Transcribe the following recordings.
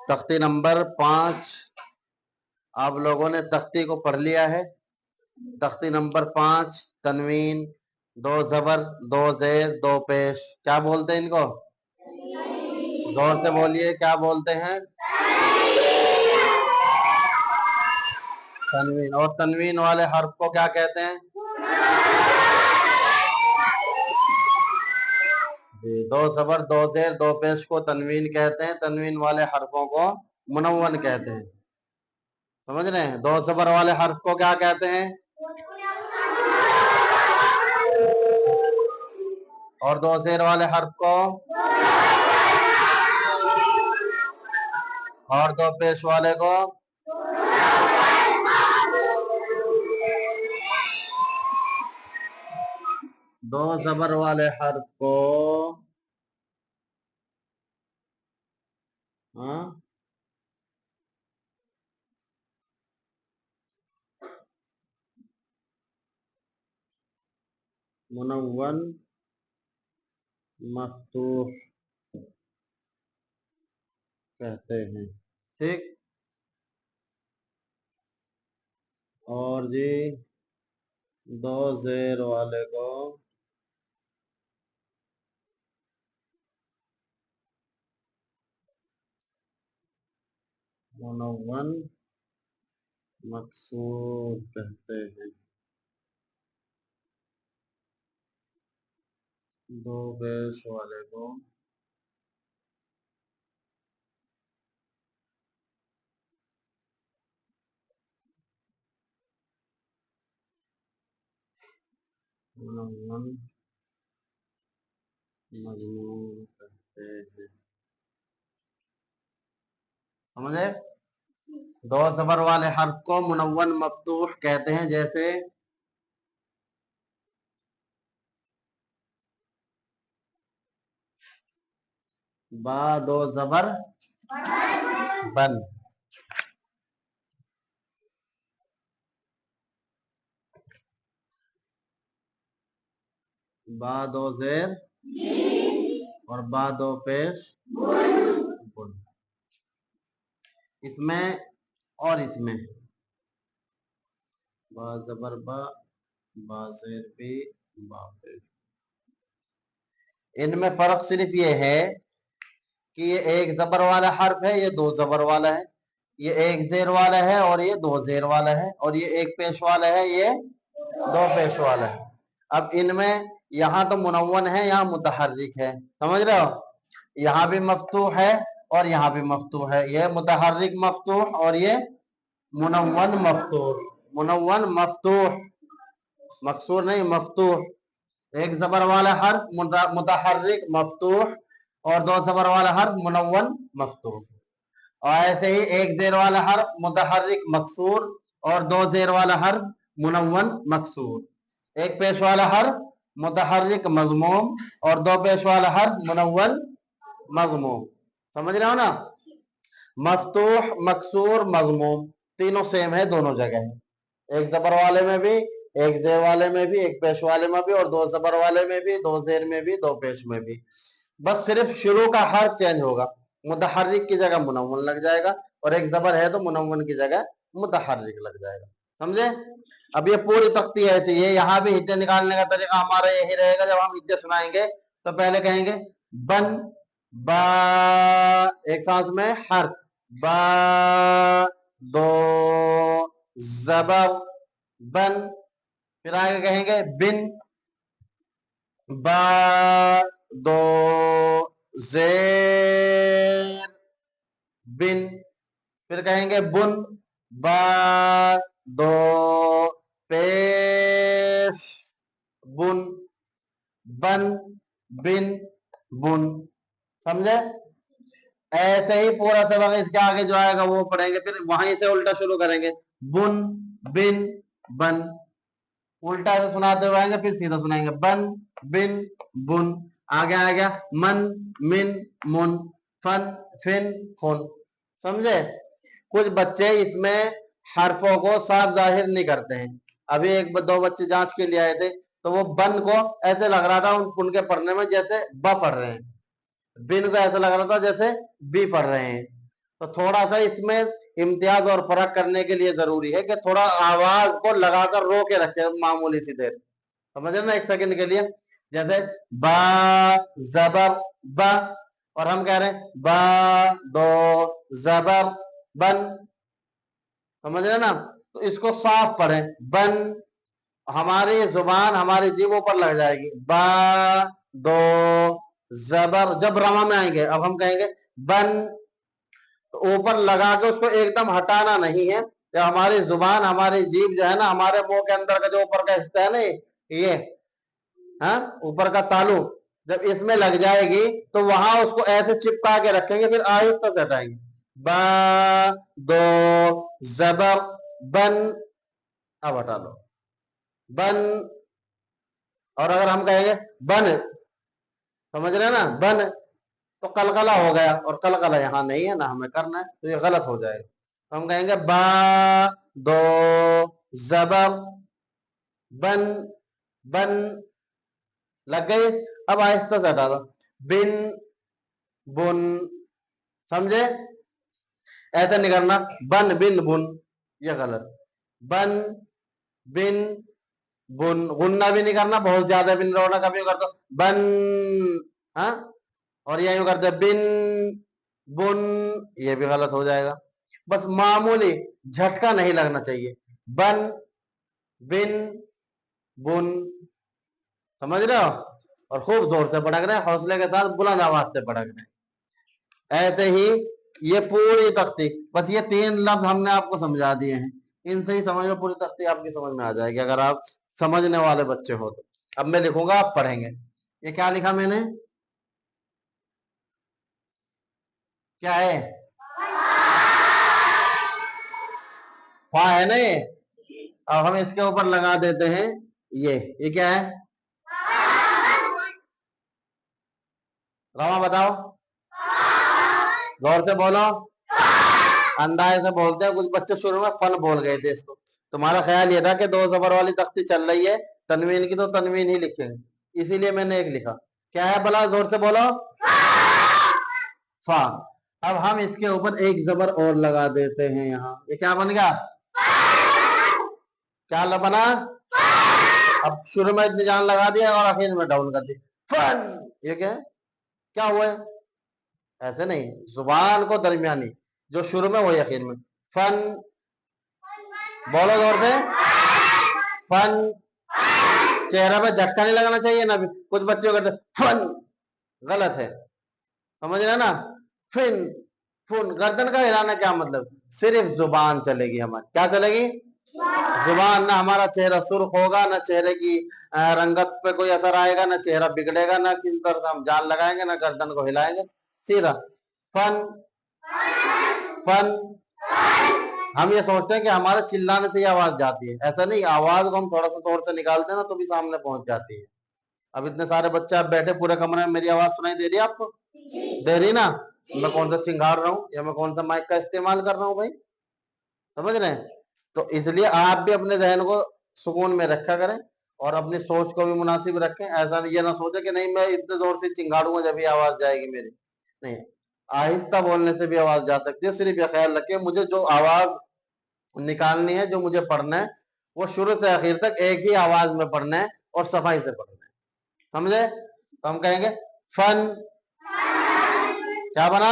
तख्ती नंबर 5 आप लोगों ने तख्ती को पढ़ लिया है। तख्ती नंबर 5 तनवीन, 2 जबर, 2 जेर, 2 पेश, क्या बोलते हैं इनको? जोर से बोलिए, क्या बोलते हैं? तनवीन। और तनवीन वाले हर्फ को क्या कहते हैं? जी, 2 जबर, 2 जेर, 2 पेश को तनवीन कहते हैं। तनवीन वाले हर्फों को मुनव्वन कहते हैं। समझ रहे हैं? 2 जबर वाले हर्फ को क्या कहते हैं? और 2 जेर वाले हर्फ को? और 2 पेश वाले को? दो जबर वाले हर्फ को हाँ मुनव्वन मफ्तूह कहते हैं। ठीक। और जी 2 जेर वाले को मुनव्वन मकसूर कहते हैं। 2 पेश वाले को मुनव्वन मजमूर कहते हैं। समझे? 2 जबर वाले हर्फ को मुनव्वन मफ्तूह कहते हैं। जैसे बा 2 जबर बन, बा 2 जेर और बा 2 पेश बुन। इसमें और इसमें बा जबर बा जेर बी, बा पेश। इनमें फर्क सिर्फ ये है कि ये 1 जबर वाला हर्फ है, ये 2 जबर वाला है। ये 1 जेर वाला है और ये 2 जेर वाला है। और ये 1 पेश वाला है, ये 2 पेश वाला है। अब इनमें यहाँ तो मुनव्वन है, यहाँ मुतहर्रिक है। समझ रहे हो? यहाँ भी मफ्तूह है और यहाँ भी मफ्तूह है। ये मुतहर्रिक मफ्तूह और ये मुनव्वन मफ्तूह। मुनव्वन मफ्तूह, मकसूर नहीं, मफ्तूह। 1 जबर वाला हर्फ मुतहर्रिक मफ्तूह और 2 जबर वाला हर्फ मुनव्वन मफ्तूह। और ऐसे ही 1 जेर वाला हर्फ मुतहर्रिक मकसूर और 2 जेर वाला हर्फ मुनव्वन मकसूर। 1 पेश वाला हर्फ मुतहर्रिक मजमूम और 2 पेश वाला हर्फ मुनव्वन मजमूम। समझ रहे हो ना? मफ्तूह, मकसूर, मजमूम तीनों सेम है, दोनों जगह है। 1 जबर वाले में भी, 1 जेर वाले में भी, 1 पेश वाले में भी, और 2 जबर वाले में भी, 2 जेर में भी, 2 पेश में भी। बस सिर्फ शुरू का हर्फ चेंज होगा। मुतहर्रिक की जगह मुनव्वन लग जाएगा और 1 जबर है तो मुनव्वन की जगह मुतहर्रिक लग जाएगा। समझे? अब ये पूरी तख्ती ऐसी है। यहाँ भी हिज्जे निकालने का तरीका हमारा यही रहेगा। जब हम हिज्जे सुनाएंगे तो पहले कहेंगे बन, बा, एक सांस में हर्फ, बा 2 जबर बन। फिर आगे कहेंगे बिन, बा 2 जेर बिन। फिर कहेंगे बुन, बा 2 पेश बुन, बन बिन बुन। समझे? ऐसे ही पूरा सबक इसके आगे जो आएगा वो पढ़ेंगे। फिर वहीं से उल्टा शुरू करेंगे, बुन बिन बन। उल्टा से सुनाते हुए आएंगे, फिर सीधा सुनाएंगे, बन बिन बुन। आगे आ गया मन मिन मुन, फन फिन फुन। समझे? कुछ बच्चे इसमें हरफों को साफ जाहिर नहीं करते हैं। अभी 1-2 बच्चे जांच के लिए आए थे तो वो बन को ऐसे लग रहा था उनके पढ़ने में जैसे ब पढ़ रहे हैं, बिन को ऐसा लग रहा था जैसे बी पढ़ रहे हैं। तो थोड़ा सा इसमें इम्तियाज और फर्क करने के लिए जरूरी है कि थोड़ा आवाज को लगाकर रो के रखे मामूली सी देर, समझ रहे ना, 1 सेकंड के लिए। जैसे बा जबर बा, और हम कह रहे हैं बा दो जबर बन, समझ रहे ना। तो इसको साफ पढ़ें, बन, हमारी जुबान हमारी जीभों पर लग जाएगी, बा दो जबर, जब रमा में आएंगे अब हम कहेंगे बन, तो ऊपर लगा के उसको एकदम हटाना नहीं है। जब हमारी जुबान हमारी जीभ जो है ना, हमारे मुंह के अंदर का जो ऊपर का हिस्सा है ना, ये हाँ ऊपर का तालु, जब इसमें लग जाएगी तो वहां उसको ऐसे चिपका के रखेंगे, फिर आहिस्ता से हटाएंगे, बा दो जबर बन, अब हटा लो बन। और अगर हम कहेंगे बन, समझ रहे हैं ना, बन, तो कलकला हो गया, और कलकला यहां नहीं है ना हमें करना है, तो ये गलत हो जाएगा। तो हम कहेंगे बा दो जबर बन, बन, लग गई। अब आहिस्ता से हटा दो, बिन बुन, समझे, ऐसा नहीं करना बन बिन बुन, ये गलत, बन बिन बुन, गुन्ना भी नहीं करना, बहुत ज्यादा बिन रोना कभी कर दो बन, हाँ, और यही करते बिन बुन, ये भी गलत हो जाएगा। बस मामूली झटका नहीं लगना चाहिए, बन बिन बुन, समझ रहे हो, और खूब जोर से पढ़क रहे, हौसले के साथ बुलंद आवाज से पढ़क रहे। ऐसे ही ये पूरी तख्ती, बस ये 3 लफ्ज हमने आपको समझा दिए हैं, इनसे ही समझ लो पूरी तख्ती आपकी समझ में आ जाएगी, अगर आप समझने वाले बच्चे हो तो। अब मैं लिखूंगा, आप पढ़ेंगे। ये क्या लिखा मैंने, क्या है, फा है ना ये। अब हम इसके ऊपर लगा देते हैं ये क्या है, रमा बताओ, गौर से बोलो, अंदाज से बोलते हैं, कुछ बच्चे शुरू में फन बोल गए थे इसको। तुम्हारा ख्याल ये था कि 2 जबर वाली तख्ती चल रही है, तनवीन की तो तनवीन ही लिखेंगे, इसीलिए मैंने एक लिखा। क्या है भला, जोर से बोलो, फा। अब हम इसके ऊपर एक जबर और लगा देते हैं यहाँ, ये क्या बन गया, क्या बना, अब शुरू में इतनी जान लगा दिया और आखिर में डाउन कर दी, फन, ये क्या है, क्या हुआ है, ऐसे नहीं, जुबान को दरमियानी, जो शुरू में वही आखिर में, फन, बोलो जोर से, फन, चेहरा पे झटका नहीं लगाना चाहिए ना, कुछ बच्चे करते फन, गलत है, समझ रहे ना, फिन फुन, गर्दन का हिलाना क्या मतलब, सिर्फ जुबान चलेगी हमारी, क्या चलेगी, जुबान, ना हमारा चेहरा सुर्ख होगा, ना चेहरे की रंगत पे कोई असर आएगा, ना चेहरा बिगड़ेगा, ना किसी तरह से हम जान लगाएंगे, ना गर्दन को हिलाएंगे, सीधा फन, फन। हम ये सोचते हैं कि हमारे चिल्लाने से ही आवाज जाती है, ऐसा नहीं, आवाज को हम थोड़ा सा जोर से निकालते हैं ना तो भी सामने पहुंच जाती है। अब इतने सारे बच्चे आप बैठे पूरे कमरे में, मेरी आवाज सुनाई दे रही है आपको, दे रही ना, मैं कौन सा चिंगार रहा हूँ या मैं कौन सा माइक का इस्तेमाल कर रहा हूँ भाई, समझ रहे हैं। तो इसलिए आप भी अपने जहन को सुकून में रखा करें, और अपनी सोच को भी मुनासिब रखें, ऐसा ये ना सोचे कि नहीं मैं इतने जोर से चिंगाड़ूंगा जब भी आवाज जाएगी मेरी, नहीं, आहिस्ता बोलने से भी आवाज जा सकती है। सिर्फ ये ख्याल रखें, मुझे जो आवाज निकालनी है, जो मुझे पढ़ना है, वो शुरू से आखिर तक एक ही आवाज में पढ़ना है और सफाई से पढ़ना है, समझे। तो हम कहेंगे फन, क्या बना,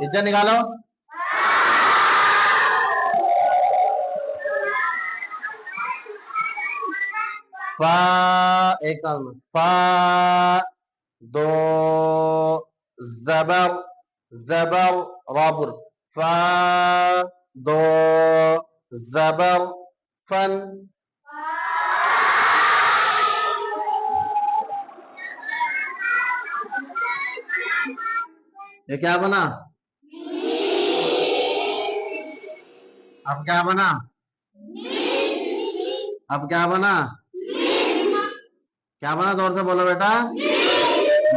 इज्जत निकालो, फा, एक साथ में, फा दो जबर, जबर राबुर, फा दो जबर फन। ये क्या बना, अब क्या बना, अब क्या बना, क्या बना, जोर से बोलो बेटा,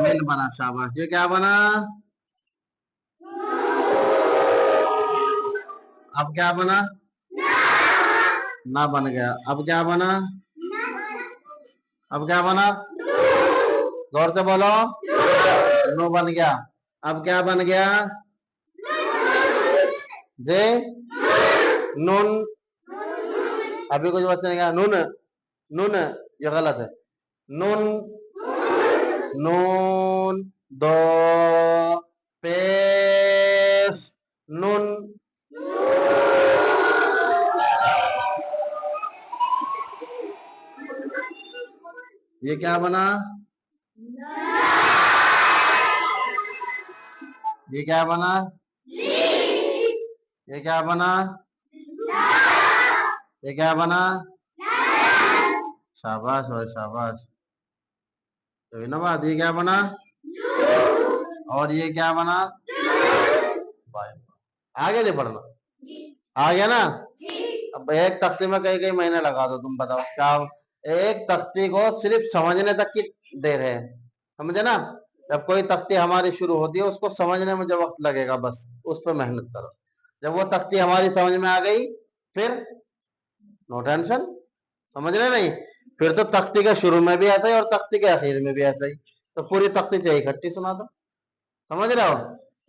मिल बना, शाबाश। ये क्या बना, अब क्या बना, ना बन गया, अब क्या बना, अब क्या बना, जोर से बोलो, नो बन गया, अब क्या बन गया, जे नून, अभी कुछ बच्चे ने कहा नून, नून, ये गलत है। नून, नून, दो पेश नून। ये क्या बना? ये क्या बना? ये क्या बना? ये क्या बना? शाबाश और शाबाश। तो ना बात, ये क्या बना? और ये क्या बना? आगे नहीं पढ़ना, आ गया ना? अब एक तख्ती में कई कई महीने लगा दो, तुम बताओ क्या? एक तख्ती को सिर्फ समझने तक की देर है, समझे ना? जब कोई तख्ती हमारी शुरू होती है उसको समझने में जो वक्त लगेगा, बस उस पर मेहनत करो। जब वो तख्ती हमारी समझ में आ गई फिर नो टेंशन, समझ रहे नहीं? फिर तो तख्ती के शुरू में भी ऐसा ही और तख्ती के आखिर में भी ऐसा ही, तो पूरी तख्ती चाहिए इकट्ठी सुना दो, समझ रहे हो?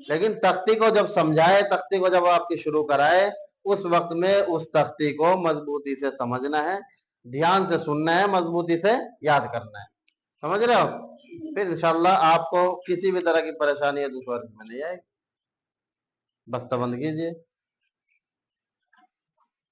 लेकिन तख्ती को जब समझाए, तख्ती को जब आपकी शुरू कराए, उस वक्त में उस तख्ती को मजबूती से समझना है, ध्यान से सुनना है, मजबूती से याद करना है, समझ रहे हो? फिर इंशाल्लाह आपको किसी भी तरह की परेशानी या दुश्वारी में नहीं आएगी। बस बंद कीजिए।